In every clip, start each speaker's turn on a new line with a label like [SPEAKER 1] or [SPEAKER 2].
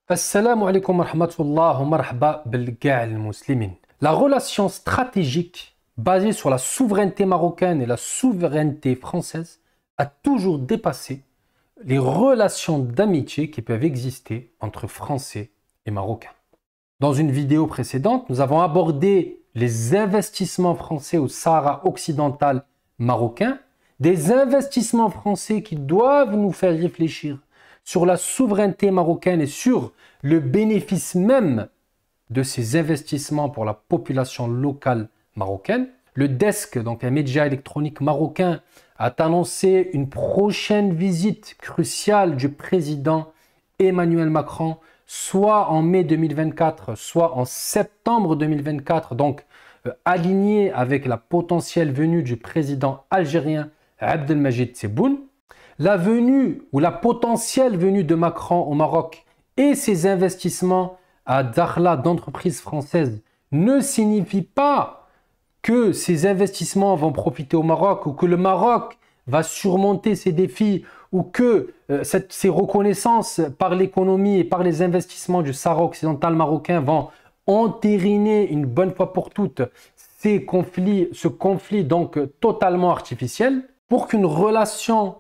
[SPEAKER 1] Assalamu alaikum wa rahmatullah wa marhaba bil muslimin. La relation stratégique basée sur la souveraineté marocaine et la souveraineté française a toujours dépassé les relations d'amitié qui peuvent exister entre Français et Marocains. Dans une vidéo précédente, nous avons abordé les investissements français au Sahara occidental marocain, des investissements français qui doivent nous faire réfléchir sur la souveraineté marocaine et sur le bénéfice même de ces investissements pour la population locale marocaine. Le Desk, donc un média électronique marocain, a annoncé une prochaine visite cruciale du président Emmanuel Macron, soit en mai 2024, soit en septembre 2024, donc aligné avec la potentielle venue du président algérien Abdelmajid Tebboune. La venue ou la potentielle venue de Macron au Maroc et ses investissements à Dakhla d'entreprises françaises ne signifient pas que ces investissements vont profiter au Maroc ou que le Maroc va surmonter ses défis ou que ces reconnaissances par l'économie et par les investissements du Sahara occidental marocain vont entériner une bonne fois pour toutes ce conflit donc totalement artificiel. Pour qu'une relation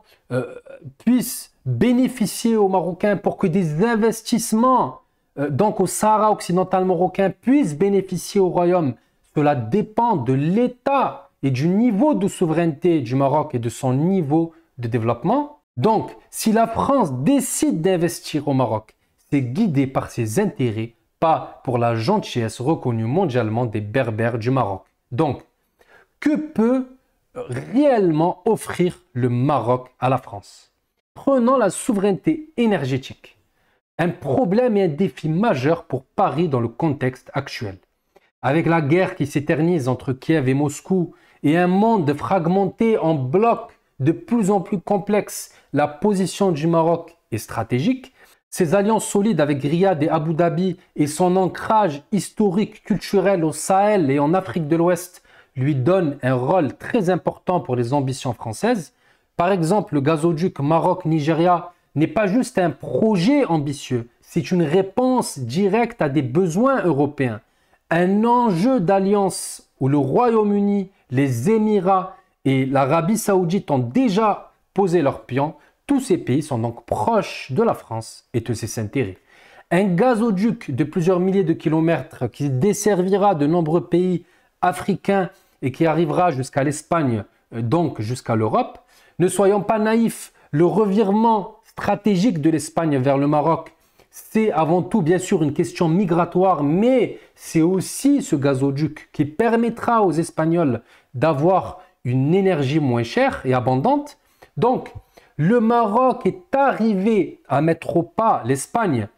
[SPEAKER 1] puisse bénéficier aux Marocains, pour que des investissements donc au Sahara occidental marocain puissent bénéficier au royaume, cela dépend de l'état et du niveau de souveraineté du Maroc et de son niveau de développement. Donc, si la France décide d'investir au Maroc, c'est guidé par ses intérêts, pas pour la gentillesse reconnue mondialement des Berbères du Maroc. Donc, que peut réellement offrir le Maroc à la France? Prenons la souveraineté énergétique. Un problème et un défi majeur pour Paris dans le contexte actuel. Avec la guerre qui s'éternise entre Kiev et Moscou et un monde fragmenté en blocs de plus en plus complexes, la position du Maroc est stratégique. Ses alliances solides avec Riyad et Abu Dhabi et son ancrage historique, culturel au Sahel et en Afrique de l'Ouest lui donnent un rôle très important pour les ambitions françaises. Par exemple, le gazoduc Maroc-Nigeria n'est pas juste un projet ambitieux, c'est une réponse directe à des besoins européens. Un enjeu d'alliance où le Royaume-Uni, les Émirats et l'Arabie saoudite ont déjà posé leurs pions. Tous ces pays sont donc proches de la France et de ses intérêts. Un gazoduc de plusieurs milliers de kilomètres qui desservira de nombreux pays africains et qui arrivera jusqu'à l'Espagne, donc jusqu'à l'Europe. Ne soyons pas naïfs, le revirement stratégique de l'Espagne vers le Maroc, c'est avant tout bien sûr une question migratoire, mais c'est aussi ce gazoduc qui permettra aux Espagnols d'avoir une énergie moins chère et abondante. Donc, le Maroc est arrivé à mettre au pas l'Espagne,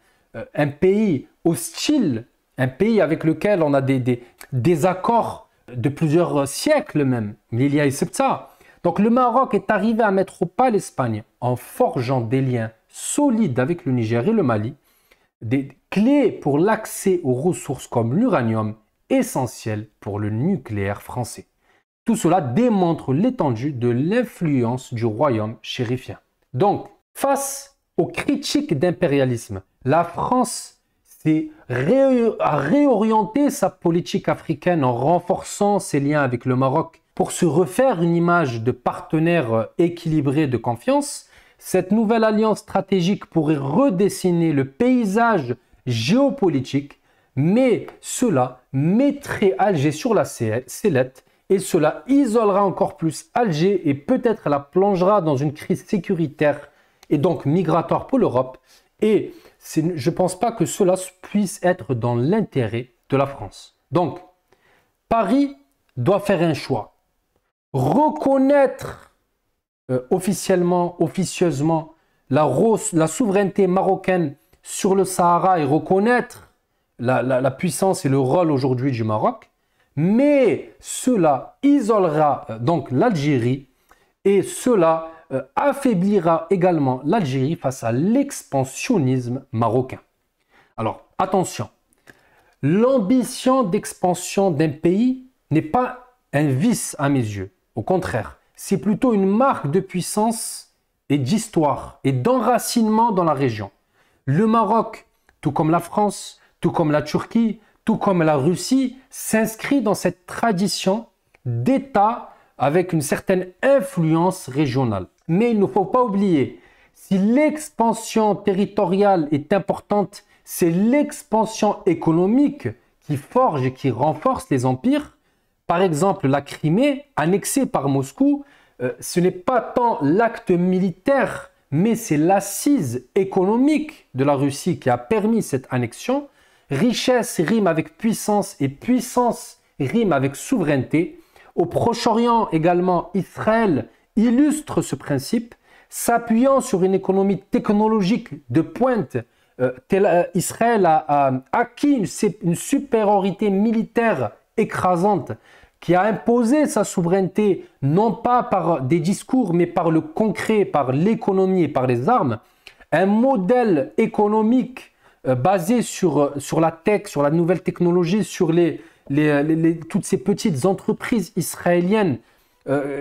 [SPEAKER 1] un pays hostile, un pays avec lequel on a des accords de plusieurs siècles même, Milia et Septa. Donc le Maroc est arrivé à mettre au pas l'Espagne en forgeant des liens solides avec le Niger et le Mali, des clés pour l'accès aux ressources comme l'uranium, essentielles pour le nucléaire français. Tout cela démontre l'étendue de l'influence du royaume chérifien. Donc, face aux critiques d'impérialisme, la France a réorienté sa politique africaine en renforçant ses liens avec le Maroc pour se refaire une image de partenaire équilibré de confiance. Cette nouvelle alliance stratégique pourrait redessiner le paysage géopolitique, mais cela mettrait Alger sur la sellette et cela isolera encore plus Alger et peut-être la plongera dans une crise sécuritaire et donc migratoire pour l'Europe. Et je ne pense pas que cela puisse être dans l'intérêt de la France. Donc, Paris doit faire un choix. Reconnaître officieusement la souveraineté marocaine sur le Sahara et reconnaître la puissance et le rôle aujourd'hui du Maroc. Mais cela isolera donc l'Algérie et cela affaiblira également l'Algérie face à l'expansionnisme marocain. Alors, attention, l'ambition d'expansion d'un pays n'est pas un vice à mes yeux. Au contraire, c'est plutôt une marque de puissance et d'histoire et d'enracinement dans la région. Le Maroc tout comme la France, tout comme la Turquie, tout comme la Russie, s'inscrit dans cette tradition d'État avec une certaine influence régionale. Mais il ne faut pas oublier, si l'expansion territoriale est importante, c'est l'expansion économique qui forge et qui renforce les empires. Par exemple, la Crimée, annexée par Moscou, ce n'est pas tant l'acte militaire, mais c'est l'assise économique de la Russie qui a permis cette annexion. Richesse rime avec puissance et puissance rime avec souveraineté. Au Proche-Orient également, Israël illustre ce principe, s'appuyant sur une économie technologique de pointe. Israël a acquis une supériorité militaire écrasante qui a imposé sa souveraineté non pas par des discours mais par le concret, par l'économie et par les armes. Un modèle économique basé sur la tech, sur la nouvelle technologie, sur toutes ces petites entreprises israéliennes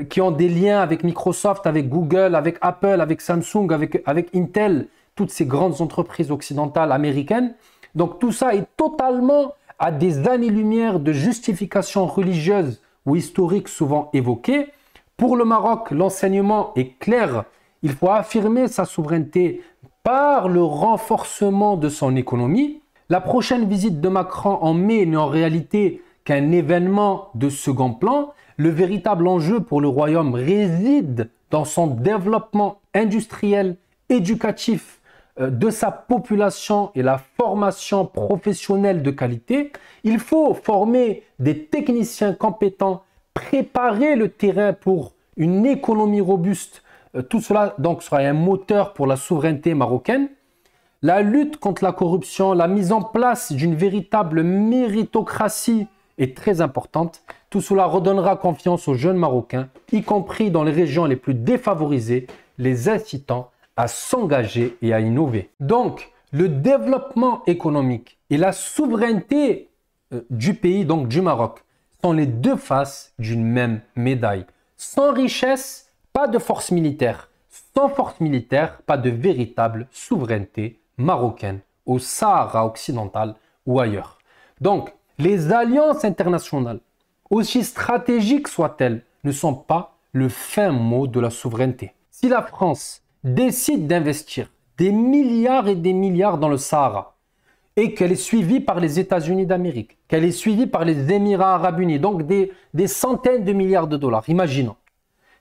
[SPEAKER 1] qui ont des liens avec Microsoft, avec Google, avec Apple, avec Samsung, avec Intel, toutes ces grandes entreprises occidentales américaines. Donc tout ça est totalement à des années-lumière de justification religieuse ou historique souvent évoquée. Pour le Maroc, l'enseignement est clair. Il faut affirmer sa souveraineté par le renforcement de son économie. La prochaine visite de Macron en mai n'est en réalité qu'un événement de second plan. Le véritable enjeu pour le royaume réside dans son développement industriel, éducatif, de sa population et la formation professionnelle de qualité. Il faut former des techniciens compétents, préparer le terrain pour une économie robuste. Tout cela donc sera un moteur pour la souveraineté marocaine. La lutte contre la corruption, la mise en place d'une véritable méritocratie est très importante. Tout cela redonnera confiance aux jeunes Marocains, y compris dans les régions les plus défavorisées, les incitant à s'engager et à innover. Donc, le développement économique et la souveraineté du pays, donc du Maroc, sont les deux faces d'une même médaille. Sans richesse, pas de force militaire. Sans force militaire, pas de véritable souveraineté marocaine au Sahara occidental ou ailleurs. Donc, les alliances internationales, aussi stratégiques soient-elles, ne sont pas le fin mot de la souveraineté. Si la France décide d'investir des milliards et des milliards dans le Sahara et qu'elle est suivie par les États-Unis d'Amérique, qu'elle est suivie par les Émirats arabes unis, donc des centaines de milliards de dollars, imaginons.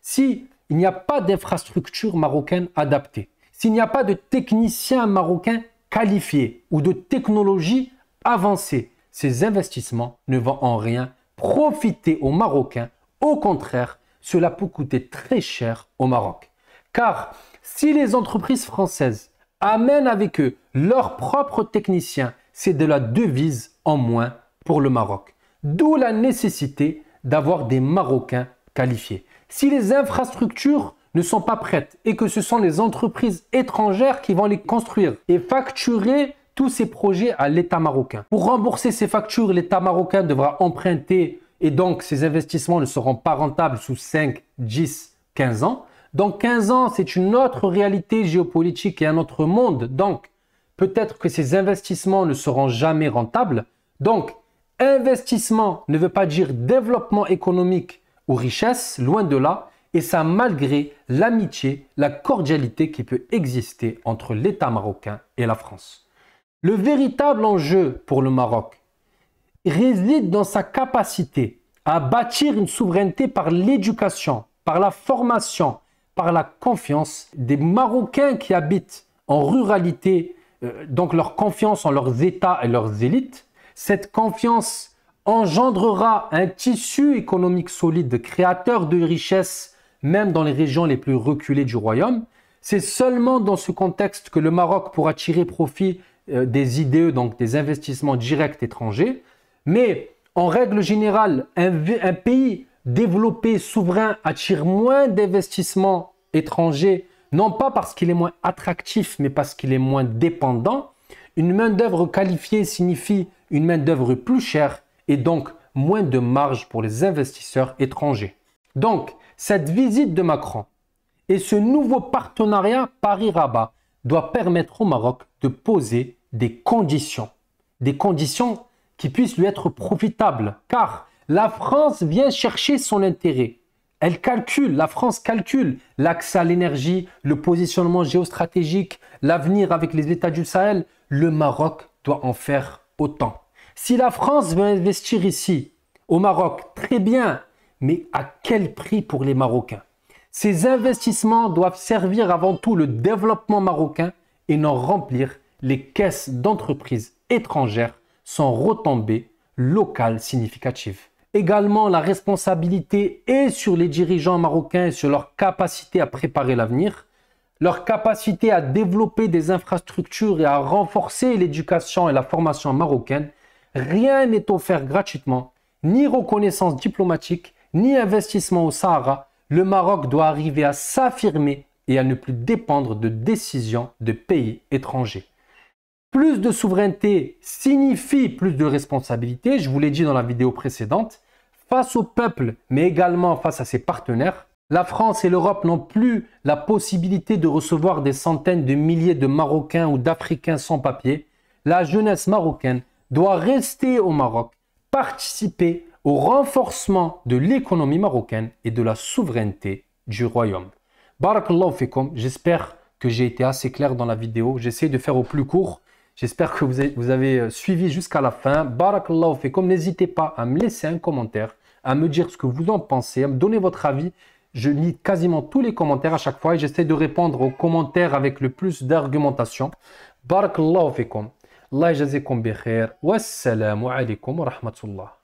[SPEAKER 1] S'il n'y a pas d'infrastructure marocaine adaptée, s'il n'y a pas de techniciens marocains qualifiés ou de technologie avancée, ces investissements ne vont en rien profiter aux Marocains. Au contraire, cela peut coûter très cher au Maroc. Car si les entreprises françaises amènent avec eux leurs propres techniciens, c'est de la devise en moins pour le Maroc. D'où la nécessité d'avoir des Marocains qualifiés. Si les infrastructures ne sont pas prêtes et que ce sont les entreprises étrangères qui vont les construire et facturer tous ces projets à l'État marocain. Pour rembourser ces factures, l'État marocain devra emprunter et donc ces investissements ne seront pas rentables sous 5, 10, 15 ans. Dans 15 ans, c'est une autre réalité géopolitique et un autre monde. Donc, peut-être que ces investissements ne seront jamais rentables. Donc, investissement ne veut pas dire développement économique ou richesse, loin de là. Et ça malgré l'amitié, la cordialité qui peut exister entre l'État marocain et la France. Le véritable enjeu pour le Maroc réside dans sa capacité à bâtir une souveraineté par l'éducation, par la formation, par la confiance des Marocains qui habitent en ruralité, donc leur confiance en leurs États et leurs élites. Cette confiance engendrera un tissu économique solide, créateur de richesses, même dans les régions les plus reculées du royaume. C'est seulement dans ce contexte que le Maroc pourra tirer profit des IDE, donc des investissements directs étrangers. Mais en règle générale, un pays développé, souverain, attire moins d'investissements étrangers, non pas parce qu'il est moins attractif, mais parce qu'il est moins dépendant. Une main-d'œuvre qualifiée signifie une main-d'œuvre plus chère et donc moins de marge pour les investisseurs étrangers. Donc, cette visite de Macron et ce nouveau partenariat Paris-Rabat doit permettre au Maroc de poser des conditions qui puissent lui être profitables. Car la France vient chercher son intérêt. La France calcule l'accès à l'énergie, le positionnement géostratégique, l'avenir avec les États du Sahel. Le Maroc doit en faire autant. Si la France veut investir ici, au Maroc, très bien, mais à quel prix pour les Marocains? Ces investissements doivent servir avant tout le développement marocain et non remplir les caisses d'entreprises étrangères sans retombées locales significatives. Également, la responsabilité est sur les dirigeants marocains et sur leur capacité à préparer l'avenir, leur capacité à développer des infrastructures et à renforcer l'éducation et la formation marocaine. Rien n'est offert gratuitement, ni reconnaissance diplomatique, ni investissement au Sahara. Le Maroc doit arriver à s'affirmer et à ne plus dépendre de décisions de pays étrangers. Plus de souveraineté signifie plus de responsabilité, je vous l'ai dit dans la vidéo précédente, face au peuple, mais également face à ses partenaires. La France et l'Europe n'ont plus la possibilité de recevoir des centaines de milliers de Marocains ou d'Africains sans papier. La jeunesse marocaine doit rester au Maroc, participer au renforcement de l'économie marocaine et de la souveraineté du royaume. Barakallahu fikum, j'espère que j'ai été assez clair dans la vidéo. J'essaie de faire au plus court. J'espère que vous avez suivi jusqu'à la fin. Barakallahu fikum. N'hésitez pas à me laisser un commentaire, à me dire ce que vous en pensez, à me donner votre avis. Je lis quasiment tous les commentaires à chaque fois et j'essaie de répondre aux commentaires avec le plus d'argumentation. Barakallahu fikum. Allah jazakum bi khair. Wassalamu alaikum wa rahmatullah.